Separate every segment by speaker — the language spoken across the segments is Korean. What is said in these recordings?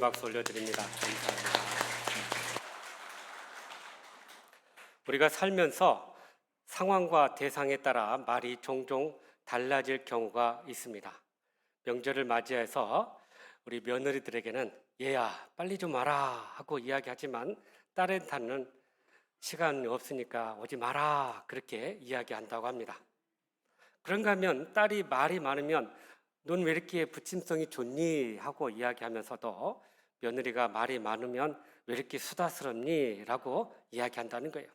Speaker 1: 박수 올려드립니다. 감사합니다. 우리가 살면서 상황과 대상에 따라 말이 종종 달라질 경우가 있습니다. 명절을 맞이해서 우리 며느리들에게는 얘야 빨리 좀 와라 하고 이야기하지만 딸한테는 시간이 없으니까 오지 마라 그렇게 이야기한다고 합니다. 그런가 하면 딸이 말이 많으면 넌 왜 이렇게 부침성이 좋니? 하고 이야기하면서도 며느리가 말이 많으면 왜 이렇게 수다스럽니? 라고 이야기한다는 거예요.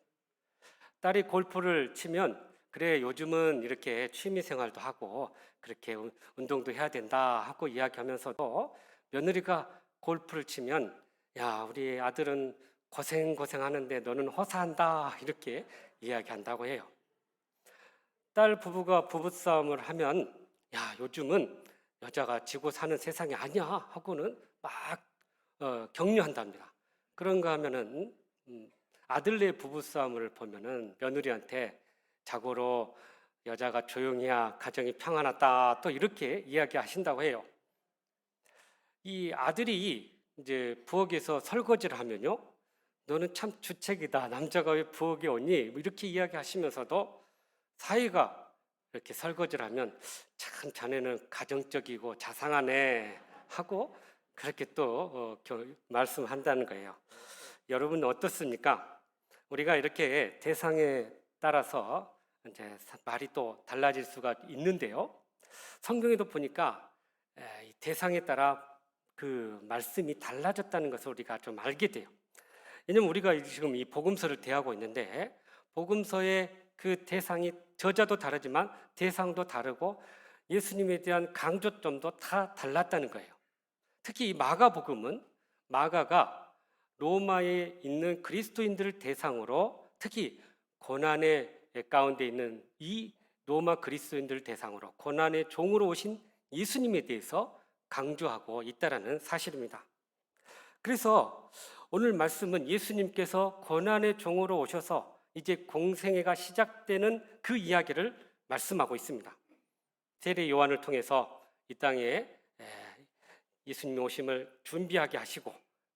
Speaker 1: 딸이 골프를 치면 그래 요즘은 이렇게 취미생활도 하고 그렇게 운동도 해야 된다 하고 이야기하면서도 며느리가 골프를 치면 야 우리 아들은 고생하는데 너는 허사한다 이렇게 이야기한다고 해요. 딸 부부가 부부싸움을 하면 야 요즘은 여자가 지고 사는 세상이 아니야 하고는 막 격려한답니다. 그런가 하면은 아들네 부부싸움을 보면은 며느리한테 자고로 여자가 조용해야 가정이 평안하다 또 이렇게 이야기하신다고 해요. 이 아들이 이제 부엌에서 설거지를 하면요 너는 참 주책이다 남자가 왜 부엌에 오니 이렇게 이야기하시면서도 사위가 이렇게 설거지를 하면 참 자네는 가정적이고 자상하네 하고 그렇게 또 말씀한다는 거예요. 여러분 어떻습니까? 우리가 이렇게 대상에 따라서 이제 말이 또 달라질 수가 있는데요. 성경에도 보니까 이 대상에 따라 그 말씀이 달라졌다는 것을 우리가 좀 알게 돼요. 왜냐면 우리가 지금 이 복음서를 대하고 있는데 복음서의 그 대상이 저자도 다르지만 대상도 다르고 예수님에 대한 강조점도 다 달랐다는 거예요. 특히 이 마가복음은 마가가 로마에 있는 그리스도인들을 대상으로 특히 고난의 가운데 있는 이 로마 그리스도인들을 대상으로 고난의 종으로 오신 예수님에 대해서 강조하고 있다는 사실입니다. 그래서 오늘 말씀은 예수님께서 고난의 종으로 오셔서 이제 공생애가 시작되는 그 이야기를 말씀하고 있습니다. 세례 요한을 통해서 이 땅에 예수님 오심을 준비하게 하시고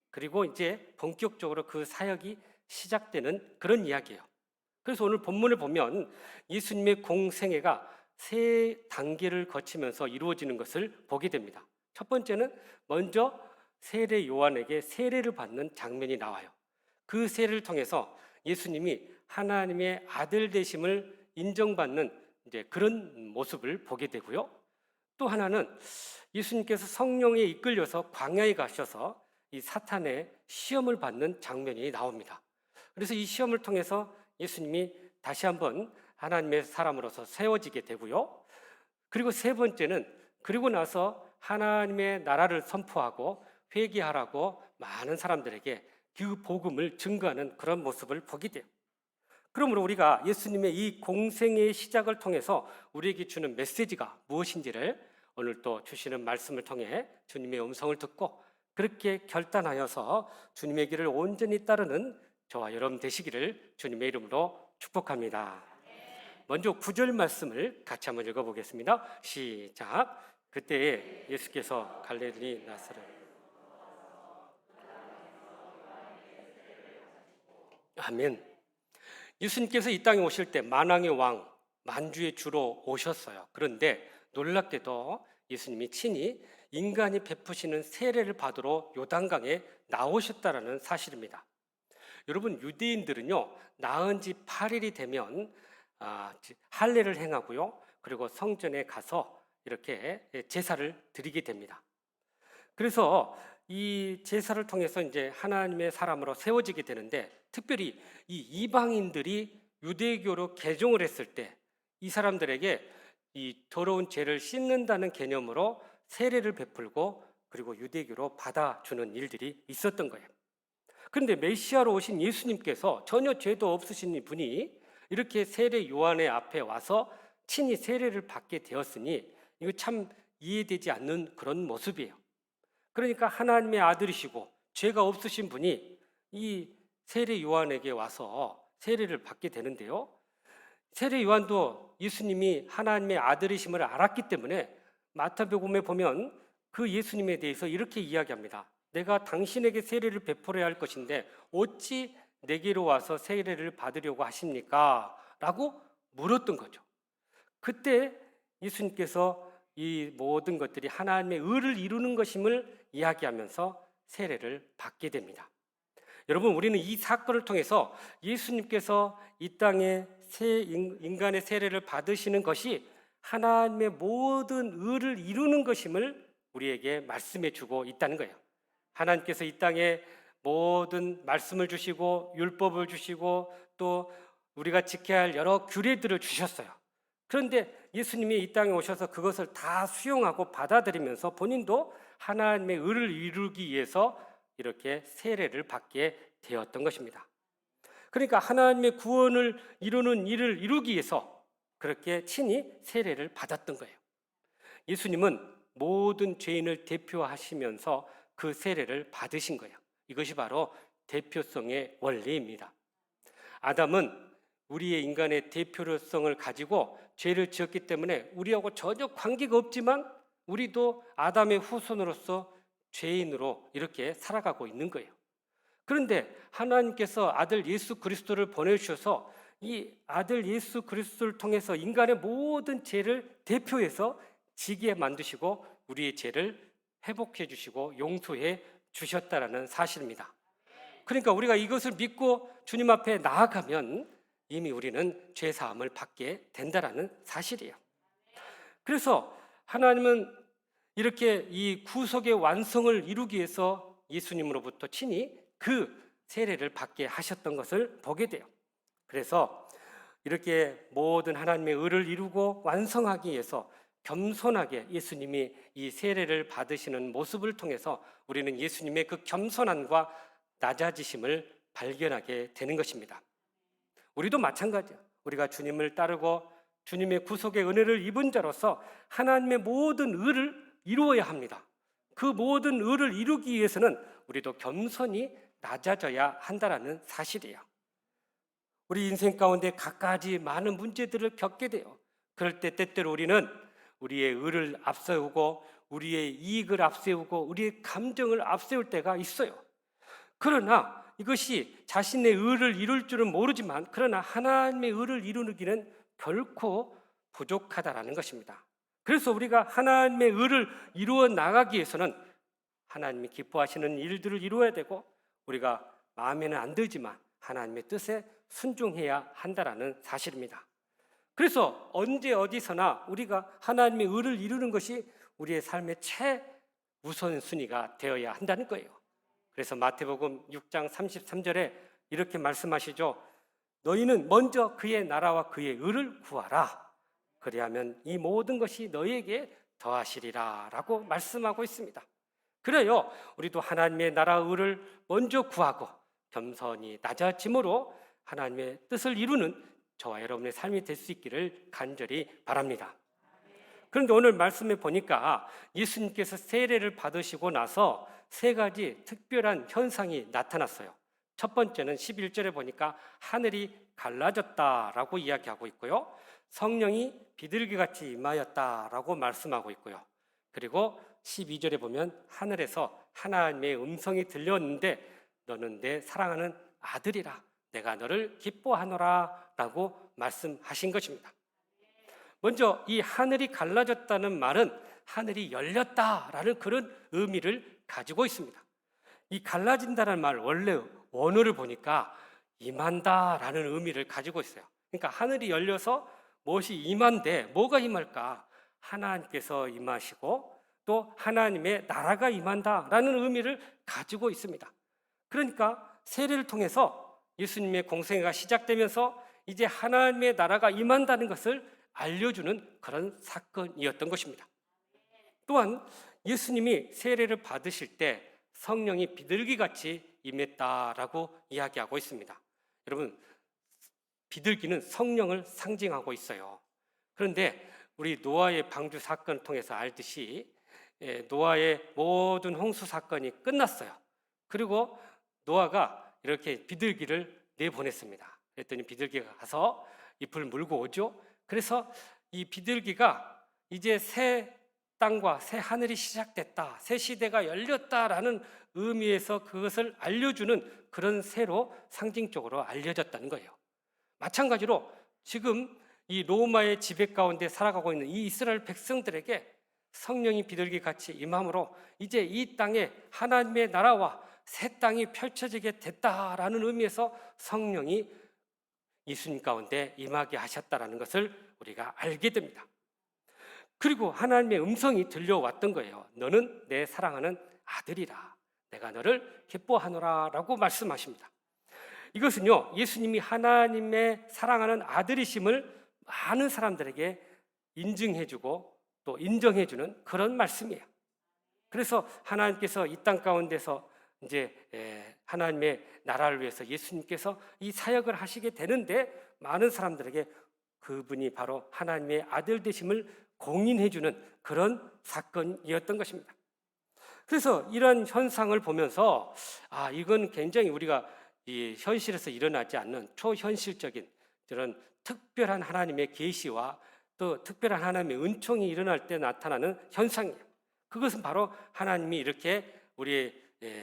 Speaker 1: 그리고 이제 본격적으로 그 사역이 시작되는 그런 이야기예요. 그래서 오늘 본문을 보면 예수님의 공생애가 세 단계를 거치면서 이루어지는 것을 보게 됩니다. 첫 번째는 먼저 세례 요한에게 세례를 받는 장면이 나와요. 그 세례를 통해서 예수님이 하나님의 아들 되심을 인정받는 이제 그런 모습을 보게 되고요. 또 하나는 예수님께서 성령에 이끌려서 광야에 가셔서 이 사탄의 시험을 받는 장면이 나옵니다. 그래서 이 시험을 통해서 예수님이 다시 한번 하나님의 사람으로서 세워지게 되고요. 그리고 세 번째는 그리고 나서 하나님의 나라를 선포하고 회개하라고 많은 사람들에게 그 복음을 증거하는 그런 모습을 보게 돼요. 그러므로 우리가 예수님의 이 공생의 시작을 통해서 우리에게 주는 메시지가 무엇인지를 오늘 또 주시는 말씀을 통해 주님의 음성을 듣고 그렇게 결단하여서 주님의 길을 온전히 따르는 저와 여러분 되시기를 주님의 이름으로 축복합니다. 먼저 9절 말씀을 같이 한번 읽어보겠습니다. 시작. 그때 예수께서 갈릴리 나사렛 아멘. 예수님께서 이 땅에 오실 때 만왕의 왕, 만주의 주로 오셨어요. 그런데 놀랍게도 예수님이 친히 인간이 베푸시는 세례를 받으러 요단강에 나오셨다라는 사실입니다. 여러분 유대인들은요 나은 지 8일이 되면 할례를 행하고요 그리고 성전에 가서 이렇게 제사를 드리게 됩니다. 그래서 이 제사를 통해서 이제 하나님의 사람으로 세워지게 되는데 특별히 이 이방인들이 유대교로 개종을 했을 때 이 사람들에게 이 더러운 죄를 씻는다는 개념으로 세례를 베풀고 그리고 유대교로 받아주는 일들이 있었던 거예요. 그런데 메시아로 오신 예수님께서 전혀 죄도 없으신 분이 이렇게 세례 요한의 앞에 와서 친히 세례를 받게 되었으니 이거 참 이해되지 않는 그런 모습이에요. 그러니까 하나님의 아들이시고 죄가 없으신 분이 이 세례 요한에게 와서 세례를 받게 되는데요. 세례 요한도 예수님이 하나님의 아들이심을 알았기 때문에 마태복음에 보면 그 예수님에 대해서 이렇게 이야기합니다. 내가 당신에게 세례를 베풀어야 할 것인데 어찌 내게로 와서 세례를 받으려고 하십니까? 라고 물었던 거죠. 그때 예수님께서 이 모든 것들이 하나님의 의를 이루는 것임을 이야기하면서 세례를 받게 됩니다. 여러분, 우리는 이 사건을 통해서 예수님께서 이 땅에 인간의 세례를 받으시는 것이 하나님의 모든 의를 이루는 것임을 우리에게 말씀해 주고 있다는 거예요. 하나님께서 이 땅에 모든 말씀을 주시고 율법을 주시고 또 우리가 지켜야 할 여러 규례들을 주셨어요. 그런데 예수님이 이 땅에 오셔서 그것을 다 수용하고 받아들이면서 본인도 하나님의 의를 이루기 위해서 이렇게 세례를 받게 되었던 것입니다. 그러니까 하나님의 구원을 이루는 일을 이루기 위해서 그렇게 친히 세례를 받았던 거예요. 예수님은 모든 죄인을 대표하시면서 그 세례를 받으신 거예요. 이것이 바로 대표성의 원리입니다. 아담은 우리의 인간의 대표성을 가지고 죄를 지었기 때문에 우리하고 전혀 관계가 없지만 우리도 아담의 후손으로서 죄인으로 이렇게 살아가고 있는 거예요. 그런데 하나님께서 아들 예수 그리스도를 보내주셔서 이 아들 예수 그리스도를 통해서 인간의 모든 죄를 대표해서 지게 만드시고 우리의 죄를 회복해 주시고 용서해 주셨다라는 사실입니다. 그러니까 우리가 이것을 믿고 주님 앞에 나아가면 이미 우리는 죄 사함을 받게 된다라는 사실이에요. 그래서 하나님은 이렇게 이 구속의 완성을 이루기 위해서 예수님으로부터 친히 그 세례를 받게 하셨던 것을 보게 돼요. 그래서 이렇게 모든 하나님의 의를 이루고 완성하기 위해서 겸손하게 예수님이 이 세례를 받으시는 모습을 통해서 우리는 예수님의 그 겸손함과 낮아지심을 발견하게 되는 것입니다. 우리도 마찬가지야. 우리가 주님을 따르고 주님의 구속의 은혜를 입은 자로서 하나님의 모든 의를 이루어야 합니다. 그 모든 의를 이루기 위해서는 우리도 겸손히 낮아져야 한다는 사실이에요. 우리 인생 가운데 갖가지 많은 문제들을 겪게 돼요. 그럴 때 때때로 우리는 우리의 의를 앞세우고 우리의 이익을 앞세우고 우리의 감정을 앞세울 때가 있어요. 그러나 이것이 자신의 의를 이룰 줄은 모르지만 그러나 하나님의 의를 이루기는 결코 부족하다라는 것입니다. 그래서 우리가 하나님의 의를 이루어 나가기 위해서는 하나님이 기뻐하시는 일들을 이루어야 되고 우리가 마음에는 안 들지만 하나님의 뜻에 순종해야 한다라는 사실입니다. 그래서 언제 어디서나 우리가 하나님의 의를 이루는 것이 우리의 삶의 최우선순위가 되어야 한다는 거예요. 그래서 마태복음 6장 33절에 이렇게 말씀하시죠. 너희는 먼저 그의 나라와 그의 의를 구하라. 그리하면 이 모든 것이 너희에게 더하시리라 라고 말씀하고 있습니다. 그래요, 우리도 하나님의 나라의 의를 먼저 구하고 겸손히 낮아짐으로 하나님의 뜻을 이루는 저와 여러분의 삶이 될 수 있기를 간절히 바랍니다. 그런데 오늘 말씀에 보니까 예수님께서 세례를 받으시고 나서 세 가지 특별한 현상이 나타났어요. 첫 번째는 11절에 보니까 하늘이 갈라졌다라고 이야기하고 있고요. 성령이 비둘기같이 임하였다라고 말씀하고 있고요. 그리고 12절에 보면 하늘에서 하나님의 음성이 들렸는데 너는 내 사랑하는 아들이라 내가 너를 기뻐하노라 라고 말씀하신 것입니다. 먼저 이 하늘이 갈라졌다는 말은 하늘이 열렸다라는 그런 의미를 가지고 있습니다. 이 갈라진다는 말 원래 원어를 보니까 임한다라는 의미를 가지고 있어요. 그러니까 하늘이 열려서 무엇이 임한데 뭐가 임할까? 하나님께서 임하시고 또 하나님의 나라가 임한다라는 의미를 가지고 있습니다. 그러니까 세례를 통해서 예수님의 공생애가 시작되면서 이제 하나님의 나라가 임한다는 것을 알려주는 그런 사건이었던 것입니다. 또한 예수님이 세례를 받으실 때 성령이 비둘기같이 임했다라고 이야기하고 있습니다. 여러분, 비둘기는 성령을 상징하고 있어요. 그런데 우리 노아의 방주 사건을 통해서 알듯이 노아의 모든 홍수 사건이 끝났어요. 그리고 노아가 이렇게 비둘기를 내보냈습니다. 그랬더니 비둘기가 가서 잎을 물고 오죠. 그래서 이 비둘기가 이제 새 땅과 새 하늘이 시작됐다, 새 시대가 열렸다라는 의미에서 그것을 알려주는 그런 새로 상징적으로 알려졌다는 거예요. 마찬가지로 지금 이 로마의 지배 가운데 살아가고 있는 이 이스라엘 백성들에게 성령이 비둘기 같이 임함으로 이제 이 땅에 하나님의 나라와 새 땅이 펼쳐지게 됐다라는 의미에서 성령이 예수님 가운데 임하게 하셨다라는 것을 우리가 알게 됩니다. 그리고 하나님의 음성이 들려왔던 거예요. 너는 내 사랑하는 아들이라, 내가 너를 기뻐하노라 라고 말씀하십니다. 이것은요, 예수님이 하나님의 사랑하는 아들이심을 많은 사람들에게 인증해주고 또 인정해주는 그런 말씀이에요. 그래서 하나님께서 이 땅 가운데서 이제 하나님의 나라를 위해서 예수님께서 이 사역을 하시게 되는데 많은 사람들에게 그분이 바로 하나님의 아들 되심을 공인해주는 그런 사건이었던 것입니다. 그래서 이런 현상을 보면서 이건 굉장히 우리가 이 현실에서 일어나지 않는 초현실적인 그런 특별한 하나님의 계시와 또 특별한 하나님의 은총이 일어날 때 나타나는 현상이에요. 그것은 바로 하나님이 이렇게 우리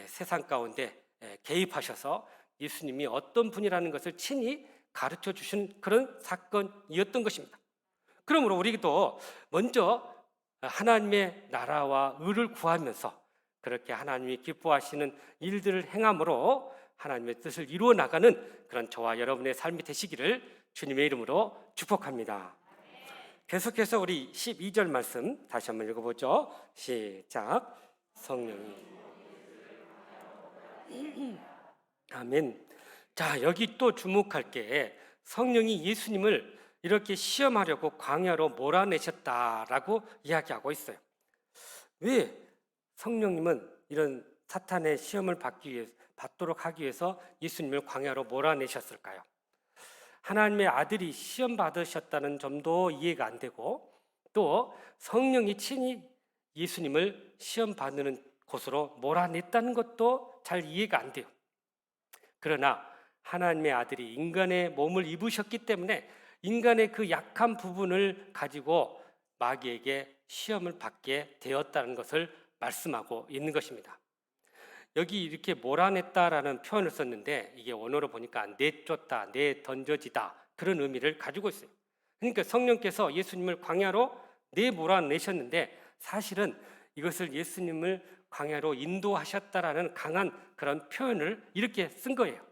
Speaker 1: 세상 가운데 개입하셔서 예수님이 어떤 분이라는 것을 친히 가르쳐 주신 그런 사건이었던 것입니다. 그러므로 우리도 먼저 하나님의 나라와 의를 구하면서 그렇게 하나님이 기뻐하시는 일들을 행함으로 하나님의 뜻을 이루어 나가는 그런 저와 여러분의 삶이 되시기를 주님의 이름으로 축복합니다. 계속해서 우리 12절 말씀 다시 한번 읽어보죠. 시작. 성령이 아멘. 자, 여기 또 주목할 게 성령이 예수님을 이렇게 시험하려고 광야로 몰아내셨다라고 이야기하고 있어요. 왜 성령님은 이런 사탄의 시험을 받도록 하기 위해서 예수님을 광야로 몰아내셨을까요? 하나님의 아들이 시험 받으셨다는 점도 이해가 안 되고 또 성령이 친히 예수님을 시험 받는 곳으로 몰아냈다는 것도 잘 이해가 안 돼요. 그러나 하나님의 아들이 인간의 몸을 입으셨기 때문에 인간의 그 약한 부분을 가지고 마귀에게 시험을 받게 되었다는 것을 말씀하고 있는 것입니다. 여기 이렇게 몰아냈다라는 표현을 썼는데 이게 원어로 보니까 내쫓다, 내던져지다 그런 의미를 가지고 있어요. 그러니까 성령께서 예수님을 광야로 내몰아내셨는데 사실은 이것을 예수님을 광야로 인도하셨다라는 강한 그런 표현을 이렇게 쓴 거예요.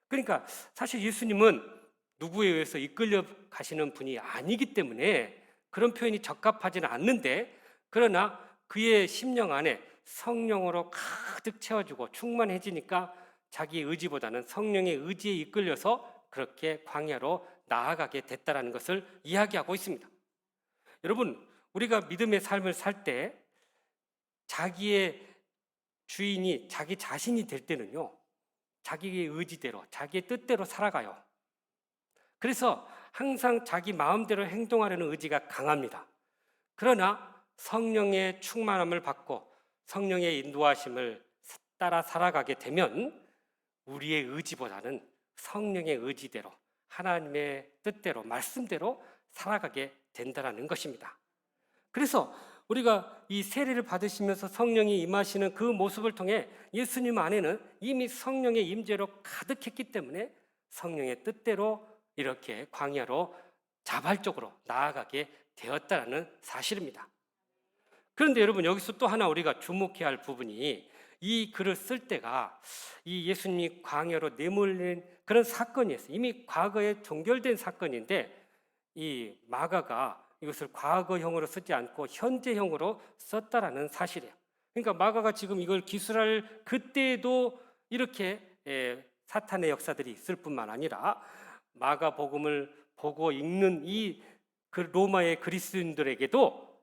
Speaker 1: 그러니까 사실 예수님은 누구에 의해서 이끌려 가시는 분이 아니기 때문에 그런 표현이 적합하지는 않는데 그러나 그의 심령 안에 성령으로 가득 채워주고 충만해지니까 자기 의지보다는 성령의 의지에 이끌려서 그렇게 광야로 나아가게 됐다는 것을 이야기하고 있습니다. 여러분, 우리가 믿음의 삶을 살 때 자기의 주인이 자기 자신이 될 때는요, 자기의 의지대로, 자기의 뜻대로 살아가요. 그래서 항상 자기 마음대로 행동하려는 의지가 강합니다. 그러나 성령의 충만함을 받고 성령의 인도하심을 따라 살아가게 되면 우리의 의지보다는 성령의 의지대로 하나님의 뜻대로 말씀대로 살아가게 된다는 것입니다. 그래서 우리가 이 세례를 받으시면서 성령이 임하시는 그 모습을 통해 예수님 안에는 이미 성령의 임재로 가득했기 때문에 성령의 뜻대로 이렇게 광야로 자발적으로 나아가게 되었다는 사실입니다. 그런데 여러분 여기서 또 하나 우리가 주목해야 할 부분이 이 글을 쓸 때가 이 예수님이 광야로 내몰린 그런 사건이었어요. 이미 과거에 종결된 사건인데 이 마가가 이것을 과거형으로 쓰지 않고 현재형으로 썼다라는 사실이에요. 그러니까 마가가 지금 이걸 기술할 그때에도 이렇게 사탄의 역사들이 있을 뿐만 아니라 마가복음을 보고 읽는 이 로마의 그리스도인들에게도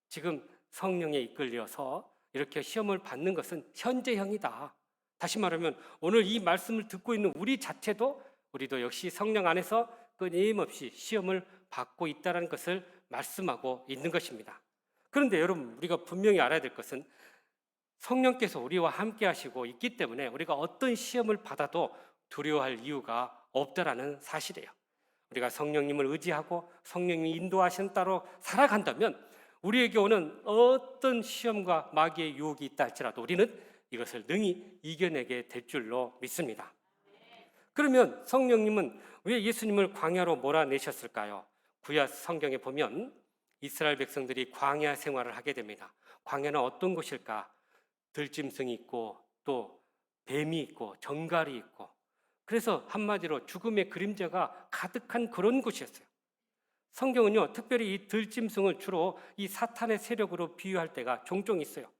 Speaker 1: 지금 성령에 이끌려서 이렇게 시험을 받는 것은 현재형이다. 다시 말하면 오늘 이 말씀을 듣고 있는 우리 자체도 우리도 역시 성령 안에서 끊임없이 시험을 받고 있다는 것을 말씀하고 있는 것입니다. 그런데 여러분 우리가 분명히 알아야 될 것은 성령께서 우리와 함께 하시고 있기 때문에 우리가 어떤 시험을 받아도 두려워할 이유가 없다라는 사실이에요. 우리가 성령님을 의지하고 성령님이 인도하신 따로 살아간다면 우리에게 오는 어떤 시험과 마귀의 유혹이 있다 할지라도 우리는 이것을 능히 이겨내게 될 줄로 믿습니다. 그러면 성령님은 왜 예수님을 광야로 몰아내셨을까요? 구약 성경에 보면 이스라엘 백성들이 광야 생활을 하게 됩니다. 광야는 어떤 곳일까? 들짐승이 있고 또 뱀이 있고 정갈이 있고, 그래서 한마디로 죽음의 그림자가 가득한 그런 곳이었어요. 성경은요, 특별히 이 들짐승을 주로 이 사탄의 세력으로 비유할 때가 종종 있어요.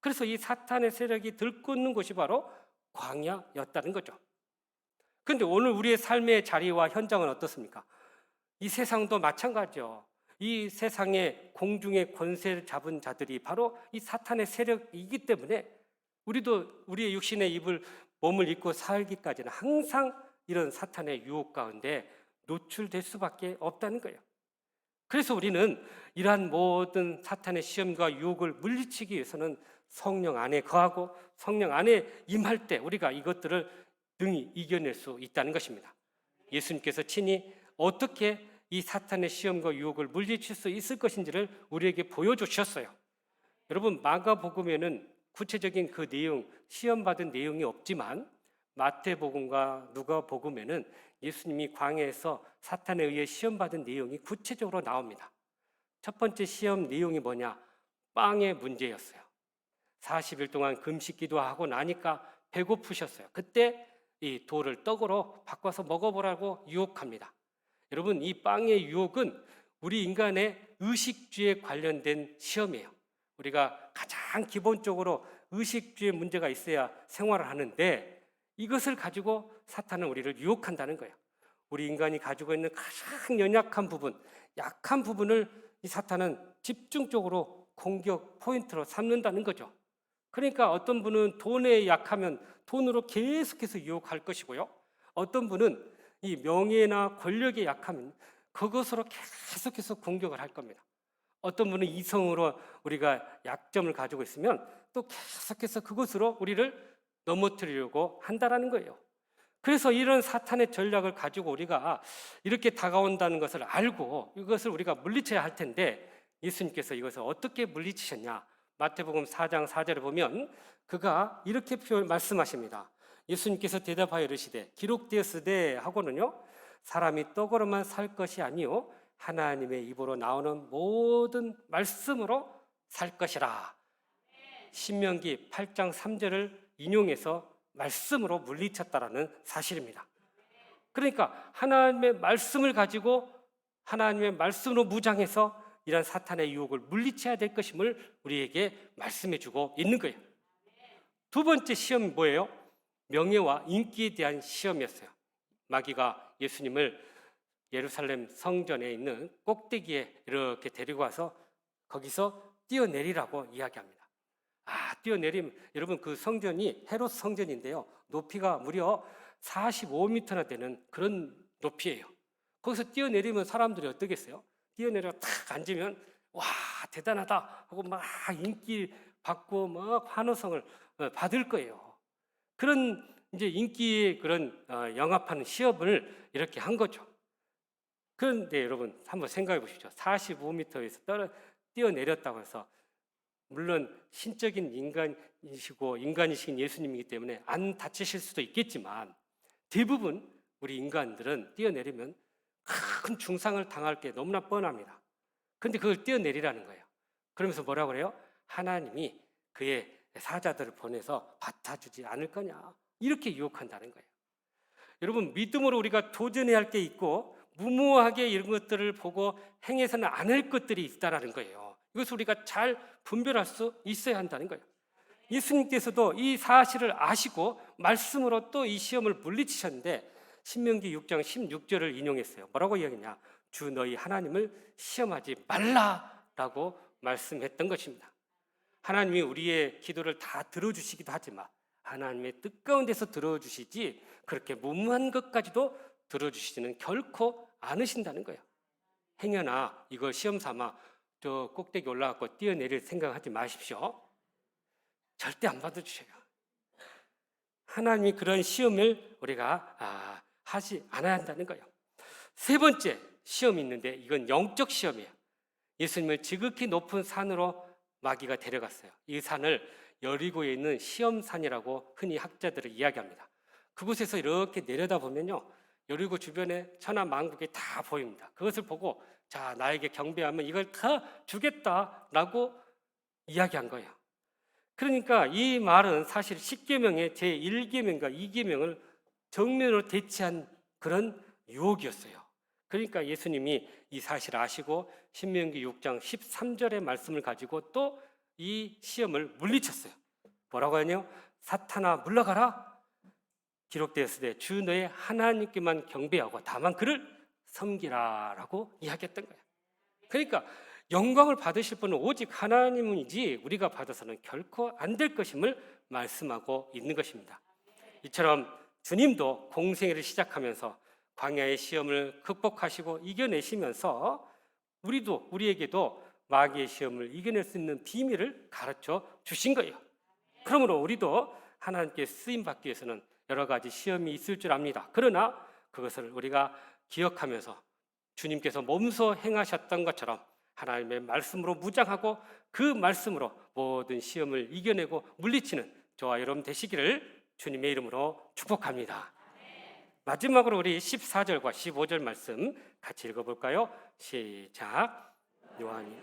Speaker 1: 그래서 이 사탄의 세력이 들끓는 곳이 바로 광야였다는 거죠. 그런데 오늘 우리의 삶의 자리와 현장은 어떻습니까? 이 세상도 마찬가지죠. 이 세상의 공중의 권세를 잡은 자들이 바로 이 사탄의 세력이기 때문에 우리도 우리의 육신의 몸을 입고 살기까지는 항상 이런 사탄의 유혹 가운데 노출될 수밖에 없다는 거예요. 그래서 우리는 이러한 모든 사탄의 시험과 유혹을 물리치기 위해서는 성령 안에 거하고 성령 안에 임할 때 우리가 이것들을 능히 이겨낼 수 있다는 것입니다. 예수님께서 친히 어떻게 이 사탄의 시험과 유혹을 물리칠 수 있을 것인지를 우리에게 보여주셨어요. 여러분, 마가복음에는 구체적인 그 내용, 시험받은 내용이 없지만 마태복음과 누가복음에는 예수님이 광야에서 사탄에 의해 시험받은 내용이 구체적으로 나옵니다. 첫 번째 시험 내용이 뭐냐? 빵의 문제였어요. 40일 동안 금식 기도하고 나니까 배고프셨어요. 그때 이 돌을 떡으로 바꿔서 먹어보라고 유혹합니다. 여러분, 이 빵의 유혹은 우리 인간의 의식주에 관련된 시험이에요. 우리가 가장 기본적으로 의식주의 문제가 있어야 생활을 하는데 이것을 가지고 사탄은 우리를 유혹한다는 거예요. 우리 인간이 가지고 있는 가장 연약한 부분, 약한 부분을 이 사탄은 집중적으로 공격 포인트로 삼는다는 거죠. 그러니까 어떤 분은 돈에 약하면 돈으로 계속해서 유혹할 것이고요. 어떤 분은 이 명예나 권력에 약하면 그것으로 계속해서 공격을 할 겁니다. 어떤 분은 이성으로 우리가 약점을 가지고 있으면 또 계속해서 그것으로 우리를 넘어뜨리려고 한다는 거예요. 그래서 이런 사탄의 전략을 가지고 우리가 이렇게 다가온다는 것을 알고 이것을 우리가 물리쳐야 할 텐데 예수님께서 이것을 어떻게 물리치셨냐? 마태복음 4장 4절을 보면 그가 이렇게 말씀하십니다. 예수님께서 대답하여 이르시되 기록되었으되 하고는요, 사람이 떡으로만 살 것이 아니요 하나님의 입으로 나오는 모든 말씀으로 살 것이라. 신명기 8장 3절을 인용해서 말씀으로 물리쳤다라는 사실입니다. 그러니까 하나님의 말씀을 가지고 하나님의 말씀으로 무장해서 이런 사탄의 유혹을 물리쳐야 될 것임을 우리에게 말씀해 주고 있는 거예요. 두 번째 시험이 뭐예요? 명예와 인기에 대한 시험이었어요. 마귀가 예수님을 예루살렘 성전에 있는 꼭대기에 이렇게 데리고 와서 거기서 뛰어내리라고 이야기합니다. 뛰어내리면 여러분, 그 성전이 헤롯 성전인데요, 높이가 무려 45m나 되는 그런 높이예요. 거기서 뛰어내리면 사람들이 어떠겠어요? 뛰어내려 탁 앉으면 와 대단하다 하고 막 인기 받고 막 환호성을 받을 거예요. 그런 이제 인기의 그런 영합하는 시험을 이렇게 한 거죠. 그런데 여러분 한번 생각해 보십시오. 45m에서 뛰어내렸다고 해서, 물론 신적인 인간이신 예수님이기 때문에 안 다치실 수도 있겠지만 대부분 우리 인간들은 뛰어내리면 큰 중상을 당할 게 너무나 뻔합니다. 그런데 그걸 뛰어내리라는 거예요. 그러면서 뭐라고 그래요? 하나님이 그의 사자들을 보내서 받아주지 않을 거냐, 이렇게 유혹한다는 거예요. 여러분, 믿음으로 우리가 도전해야 할 게 있고 무모하게 이런 것들을 보고 행해서는 안 할 것들이 있다는 거예요. 이것을 우리가 잘 분별할 수 있어야 한다는 거예요. 예수님께서도 이 사실을 아시고 말씀으로 또 이 시험을 물리치셨는데 신명기 6장 16절을 인용했어요. 뭐라고 이야기냐? 주 너희 하나님을 시험하지 말라라고 말씀했던 것입니다. 하나님이 우리의 기도를 다 들어주시기도 하지만 하나님의 뜻 가운데서 들어주시지 그렇게 무모한 것까지도 들어주시지는 결코 않으신다는 거예요. 행여나 이걸 시험 삼아 저 꼭대기 올라가고 뛰어내릴 생각하지 마십시오. 절대 안 받아주셔요. 하나님이 그런 시험을 우리가 하지 않아야 한다는 거예요. 세 번째 시험이 있는데 이건 영적 시험이에요. 예수님을 지극히 높은 산으로 마귀가 데려갔어요. 이 산을 여리고에 있는 시험산이라고 흔히 학자들은 이야기합니다. 그곳에서 이렇게 내려다보면요, 여리고 주변에 천하 만국이 다 보입니다. 그것을 보고 자, 나에게 경배하면 이걸 다 주겠다라고 이야기한 거예요. 그러니까 이 말은 사실 10계명의 제1계명과 2계명을 정면으로 대치한 그런 유혹이었어요. 그러니까 예수님이 이 사실을 아시고 신명기 6장 13절의 말씀을 가지고 또 이 시험을 물리쳤어요. 뭐라고 하냐? 사탄아 물러가라. 기록되었으되 주 너의 하나님께만 경배하고 다만 그를 섬기라라고 이야기했던 거예요. 그러니까 영광을 받으실 분은 오직 하나님이지 우리가 받아서는 결코 안 될 것임을 말씀하고 있는 것입니다. 이처럼 주님도 공생애를 시작하면서 광야의 시험을 극복하시고 이겨내시면서 우리에게도 마귀의 시험을 이겨낼 수 있는 비밀을 가르쳐 주신 거예요. 그러므로 우리도 하나님께 쓰임 받기 위해서는 여러 가지 시험이 있을 줄 압니다. 그러나 그것을 우리가 기억하면서 주님께서 몸소 행하셨던 것처럼 하나님의 말씀으로 무장하고 그 말씀으로 모든 시험을 이겨내고 물리치는 저와 여러분 되시기를 주님의 이름으로 축복합니다. 마지막으로 우리 14절과 15절 말씀 같이 읽어볼까요? 시작. 요한이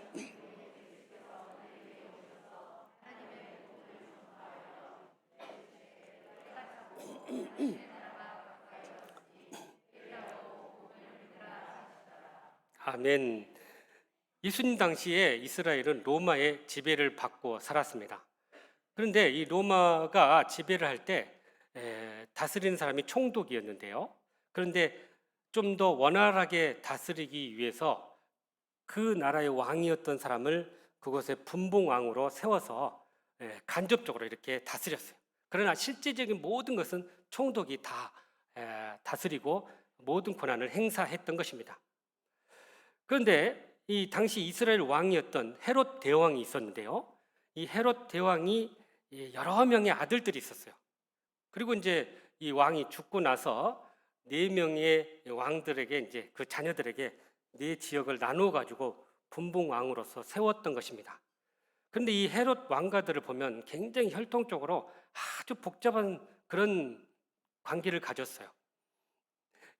Speaker 1: 아멘. 예수님 당시에 이스라엘은 로마의 지배를 받고 살았습니다. 그런데 이 로마가 지배를 할 때 다스리는 사람이 총독이었는데요. 그런데 좀 더 원활하게 다스리기 위해서 그 나라의 왕이었던 사람을 그곳에 분봉왕으로 세워서 간접적으로 이렇게 다스렸어요. 그러나 실제적인 모든 것은 총독이 다 다스리고 모든 권한을 행사했던 것입니다. 그런데 이 당시 이스라엘 왕이었던 헤롯 대왕이 있었는데요. 이 헤롯 대왕이 여러 명의 아들들이 있었어요. 그리고 이제 이 왕이 죽고 나서 4명의 왕들에게 이제 그 자녀들에게 4지역을 나누어 가지고 분봉 왕으로서 세웠던 것입니다. 그런데 이 헤롯 왕가들을 보면 굉장히 혈통적으로 아주 복잡한 그런 관계를 가졌어요.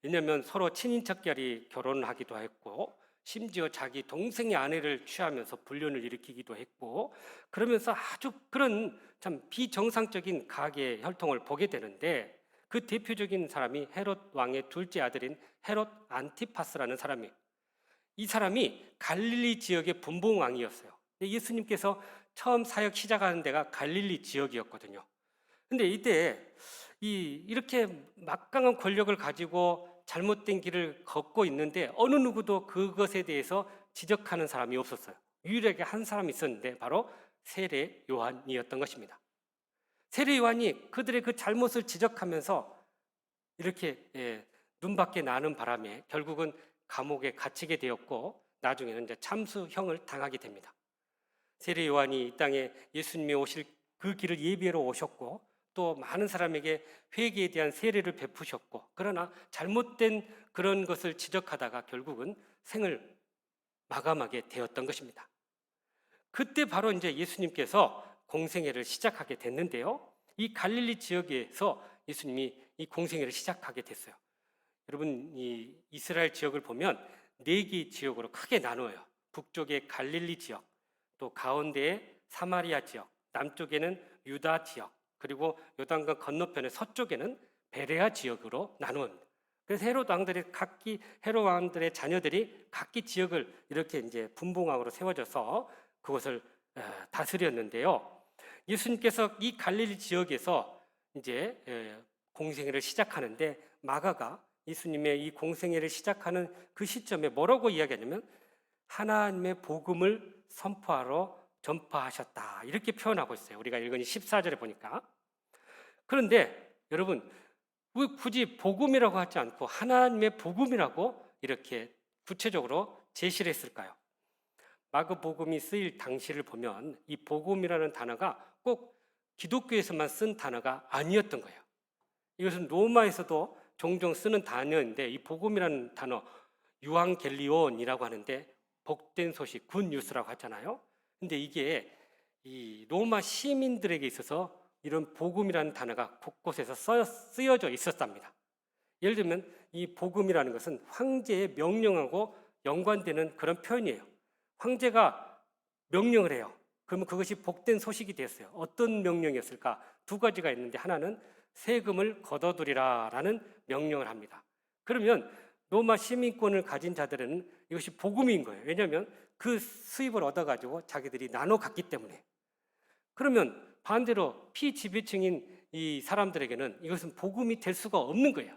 Speaker 1: 왜냐하면 서로 친인척끼리 결혼을 하기도 했고 심지어 자기 동생의 아내를 취하면서 불륜을 일으키기도 했고 그러면서 아주 그런 참 비정상적인 가계 혈통을 보게 되는데 그 대표적인 사람이 헤롯 왕의 둘째 아들인 헤롯 안티파스라는 사람이에요. 이 사람이 갈릴리 지역의 분봉 왕이었어요. 예수님께서 처음 사역 시작하는 데가 갈릴리 지역이었거든요. 근데 이때 이렇게 막강한 권력을 가지고 잘못된 길을 걷고 있는데 어느 누구도 그것에 대해서 지적하는 사람이 없었어요. 유일하게 한 사람이 있었는데 바로 세례 요한이었던 것입니다. 세례 요한이 그들의 그 잘못을 지적하면서 이렇게 눈밖에 나는 바람에 결국은 감옥에 갇히게 되었고 나중에는 이제 참수형을 당하게 됩니다. 세례 요한이 이 땅에 예수님이 오실 그 길을 예비하러 오셨고 또 많은 사람에게 회개에 대한 세례를 베푸셨고 그러나 잘못된 그런 것을 지적하다가 결국은 생을 마감하게 되었던 것입니다. 그때 바로 이제 예수님께서 공생애를 시작하게 됐는데요. 이 갈릴리 지역에서 예수님이 이 공생애를 시작하게 됐어요. 여러분 이 이스라엘 지역을 보면 4개 지역으로 크게 나누어요. 북쪽에 갈릴리 지역, 또 가운데에 사마리아 지역, 남쪽에는 유다 지역, 그리고 요단강 건너편의 서쪽에는 베레아 지역으로 나누어집니다. 그래서 헤롯 왕들의 자녀들이 각기 지역을 이렇게 이제 분봉왕으로 세워져서 그것을 다스렸는데요. 예수님께서 이 갈릴리 지역에서 이제 공생애를 시작하는데 마가가 예수님의 이 공생애를 시작하는 그 시점에 뭐라고 이야기하냐면 하나님의 복음을 선포하러 전파하셨다 이렇게 표현하고 있어요. 우리가 읽은 14절에 보니까. 그런데 여러분 왜 굳이 복음이라고 하지 않고 하나님의 복음이라고 이렇게 구체적으로 제시를 했을까요? 마가복음이 쓰일 당시를 보면 이 복음이라는 단어가 꼭 기독교에서만 쓴 단어가 아니었던 거예요. 이것은 로마에서도 종종 쓰는 단어인데 이 복음이라는 단어 유앙겔리온이라고 하는데 복된 소식, 굿뉴스라고 하잖아요. 근데 이게 이 로마 시민들에게 있어서 이런 복음이라는 단어가 곳곳에서 쓰여져 있었답니다. 예를 들면 이 복음이라는 것은 황제의 명령하고 연관되는 그런 표현이에요. 황제가 명령을 해요. 그러면 그것이 복된 소식이 됐어요. 어떤 명령이었을까? 두 가지가 있는데, 하나는 세금을 걷어두리라라는 명령을 합니다. 그러면 로마 시민권을 가진 자들은 이것이 복음인 거예요. 왜냐하면 그 수입을 얻어가지고 자기들이 나눠 갖기 때문에. 그러면 반대로 피지배층인 이 사람들에게는 이것은 복음이 될 수가 없는 거예요.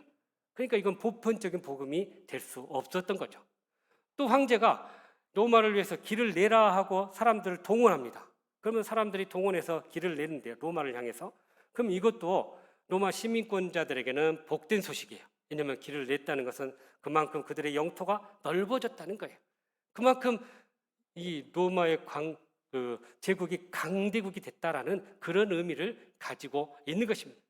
Speaker 1: 그러니까 이건 보편적인 복음이 될 수 없었던 거죠. 또 황제가 로마를 위해서 길을 내라 하고 사람들을 동원합니다. 그러면 사람들이 동원해서 길을 내는데요, 로마를 향해서. 그럼 이것도 로마 시민권자들에게는 복된 소식이에요. 왜냐하면 길을 냈다는 것은 그만큼 그들의 영토가 넓어졌다는 거예요. 그만큼 이 로마의 제국이 강대국이 됐다라는 그런 의미를 가지고 있는 것입니다.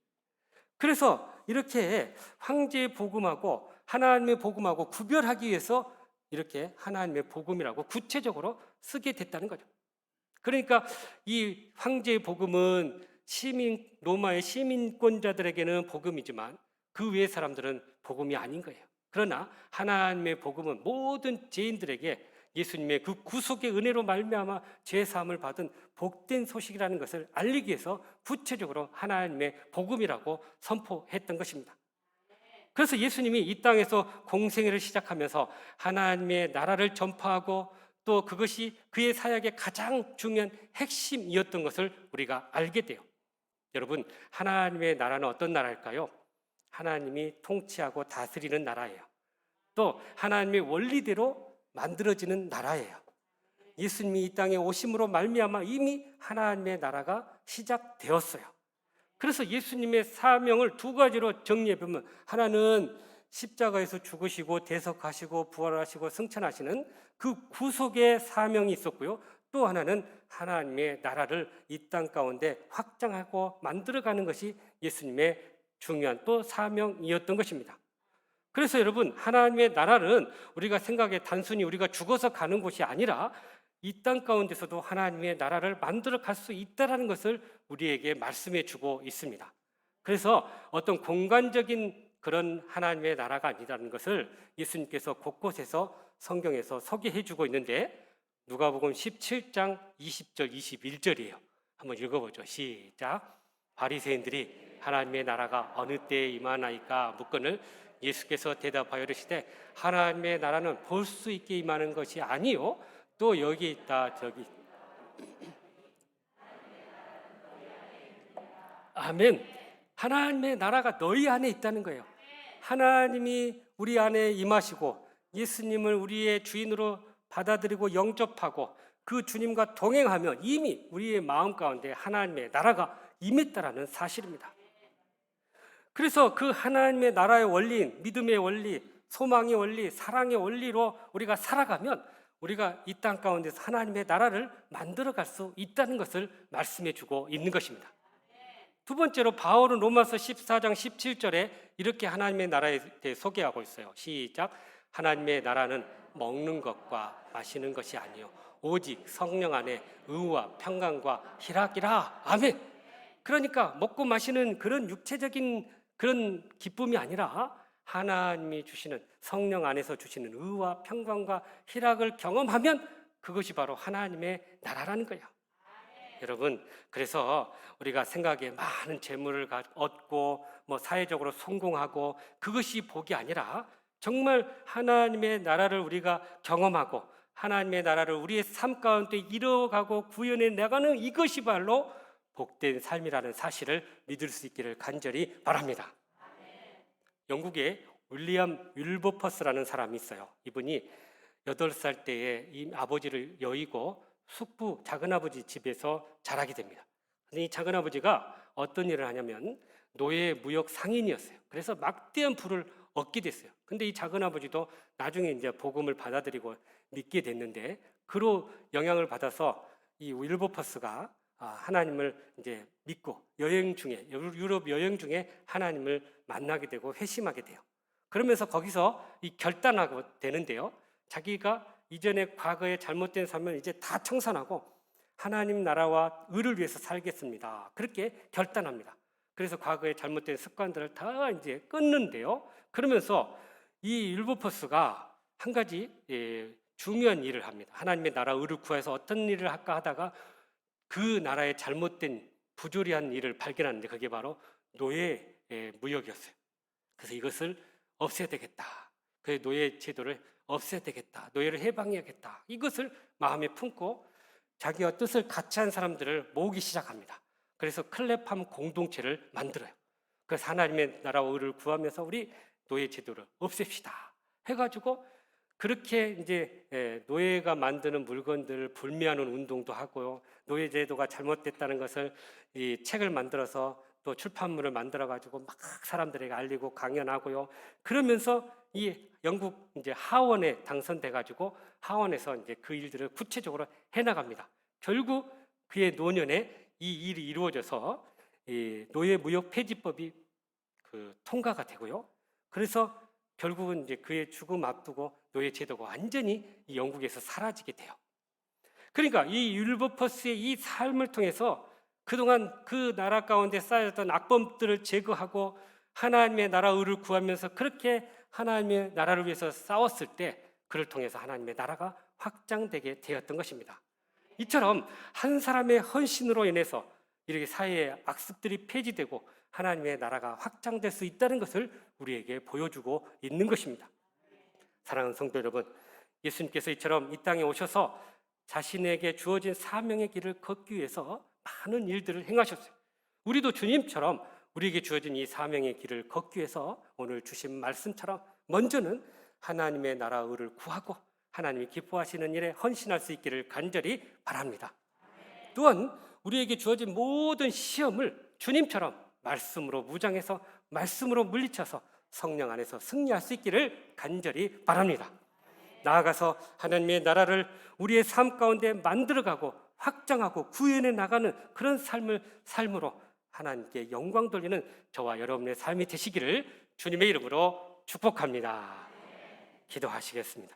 Speaker 1: 그래서 이렇게 황제의 복음하고 하나님의 복음하고 구별하기 위해서 이렇게 하나님의 복음이라고 구체적으로 쓰게 됐다는 거죠. 그러니까 이 황제의 복음은 로마의 시민권자들에게는 복음이지만 그 외의 사람들은 복음이 아닌 거예요. 그러나 하나님의 복음은 모든 죄인들에게 예수님의 그 구속의 은혜로 말미암아 죄 사함을 받은 복된 소식이라는 것을 알리기 위해서 구체적으로 하나님의 복음이라고 선포했던 것입니다. 그래서 예수님이 이 땅에서 공생애를 시작하면서 하나님의 나라를 전파하고 또 그것이 그의 사역의 가장 중요한 핵심이었던 것을 우리가 알게 돼요. 여러분, 하나님의 나라는 어떤 나라일까요? 하나님이 통치하고 다스리는 나라예요. 또 하나님의 원리대로 만들어지는 나라예요. 예수님이 이 땅에 오심으로 말미암아 이미 하나님의 나라가 시작되었어요. 그래서 예수님의 사명을 두 가지로 정리해 보면, 하나는 십자가에서 죽으시고 대속하시고 부활하시고 승천하시는 그 구속의 사명이 있었고요. 또 하나는 하나님의 나라를 이 땅 가운데 확장하고 만들어가는 것이 예수님의 중요한 또 사명이었던 것입니다. 그래서 여러분, 하나님의 나라는 우리가 생각에 단순히 우리가 죽어서 가는 곳이 아니라 이 땅 가운데서도 하나님의 나라를 만들어 갈 수 있다는 것을 우리에게 말씀해 주고 있습니다. 그래서 어떤 공간적인 그런 하나님의 나라가 아니라는 것을 예수님께서 곳곳에서 성경에서 소개해 주고 있는데, 누가복음 17장 20절 21절이에요. 한번 읽어보죠. 시작. 바리새인들이 하나님의 나라가 어느 때에 임하나이까 묻거늘 예수께서 대답하여 이르시되 하나님의 나라는 볼 수 있게 임하는 것이 아니요 또 여기 있다 저기. 아멘. 하나님의 나라가 너희 안에 있다는 거예요. 하나님이 우리 안에 임하시고 예수님을 우리의 주인으로 받아들이고 영접하고 그 주님과 동행하면 이미 우리의 마음 가운데 하나님의 나라가 임했다라는 사실입니다. 그래서 그 하나님의 나라의 원리인 믿음의 원리, 소망의 원리, 사랑의 원리로 우리가 살아가면 우리가 이 땅 가운데서 하나님의 나라를 만들어갈 수 있다는 것을 말씀해 주고 있는 것입니다. 두 번째로 바울은 로마서 14장 17절에 이렇게 하나님의 나라에 대해 소개하고 있어요. 시작. 하나님의 나라는 먹는 것과 마시는 것이 아니요 오직 성령 안에 의와 평강과 희락이라. 아멘. 그러니까 먹고 마시는 그런 육체적인 그런 기쁨이 아니라 하나님이 주시는 성령 안에서 주시는 의와 평강과 희락을 경험하면 그것이 바로 하나님의 나라라는 거예요. 여러분, 그래서 우리가 생각에 많은 재물을 얻고 사회적으로 성공하고 그것이 복이 아니라 정말 하나님의 나라를 우리가 경험하고 하나님의 나라를 우리의 삶 가운데 이루어가고 구현해 나가는 이것이 바로 복된 삶이라는 사실을 믿을 수 있기를 간절히 바랍니다. 영국에 윌리엄 윌버퍼스라는 사람이 있어요. 이분이 8살 때에 이 아버지를 여의고 숙부 작은아버지 집에서 자라게 됩니다. 근데 이 작은아버지가 어떤 일을 하냐면 노예 무역 상인이었어요. 그래서 막대한 부를 얻게 됐어요. 근데 이 작은아버지도 나중에 이제 복음을 받아들이고 믿게 됐는데, 그로 영향을 받아서 이 윌버퍼스가 하나님을 이제 믿고 여행 중에 유럽 여행 중에 하나님을 만나게 되고 회심하게 돼요. 그러면서 거기서 이 결단하고 되는데요. 자기가 이전에 과거에 잘못된 삶을 이제 다 청산하고 하나님 나라와 의를 위해서 살겠습니다. 그렇게 결단합니다. 그래서 과거의 잘못된 습관들을 다 이제 끊는데요. 그러면서 이 율보포스가 한 가지 중요한 일을 합니다. 하나님의 나라 의를 구해서 어떤 일을 할까 하다가 그 나라의 잘못된 부조리한 일을 발견하는데 그게 바로 노예 무역이었어요. 그래서 이것을 없애야 되겠다. 그 노예 제도를 없애야 되겠다. 노예를 해방해야겠다. 이것을 마음에 품고 자기와 뜻을 같이 한 사람들을 모으기 시작합니다. 그래서 클레팜 공동체를 만들어요. 그래서 하나님의 나라와 의를 구하면서 우리 노예 제도를 없앱시다. 해가지고 그렇게 이제 노예가 만드는 물건들을 불매하는 운동도 하고요. 노예 제도가 잘못됐다는 것을 이 책을 만들어서 또 출판물을 만들어 가지고 막 사람들에게 알리고 강연하고요. 그러면서 이 영국 이제 하원에 당선돼 가지고 하원에서 이제 그 일들을 구체적으로 해나갑니다. 결국 그의 노년에 이 일이 이루어져서 이 노예 무역 폐지법이 통과가 되고요. 그래서 결국은 이제 그의 죽음 앞두고 노예 제도가 완전히 이 영국에서 사라지게 돼요. 그러니까 이 율버퍼스의 이 삶을 통해서 그동안 그 나라 가운데 쌓였던 악범들을 제거하고 하나님의 나라 의를 구하면서 그렇게 하나님의 나라를 위해서 싸웠을 때 그를 통해서 하나님의 나라가 확장되게 되었던 것입니다. 이처럼 한 사람의 헌신으로 인해서 이렇게 사회의 악습들이 폐지되고 하나님의 나라가 확장될 수 있다는 것을 우리에게 보여주고 있는 것입니다. 사랑하는 성도 여러분, 예수님께서 이처럼 이 땅에 오셔서 자신에게 주어진 사명의 길을 걷기 위해서 많은 일들을 행하셨어요. 우리도 주님처럼 우리에게 주어진 이 사명의 길을 걷기 위해서 오늘 주신 말씀처럼 먼저는 하나님의 나라 의를 구하고 하나님이 기뻐하시는 일에 헌신할 수 있기를 간절히 바랍니다. 또한 우리에게 주어진 모든 시험을 주님처럼 말씀으로 무장해서 말씀으로 물리쳐서 성령 안에서 승리할 수 있기를 간절히 바랍니다. 나아가서 하나님의 나라를 우리의 삶 가운데 만들어가고 확장하고 구현해 나가는 그런 삶으로 하나님께 영광 돌리는 저와 여러분의 삶이 되시기를 주님의 이름으로 축복합니다. 기도하시겠습니다.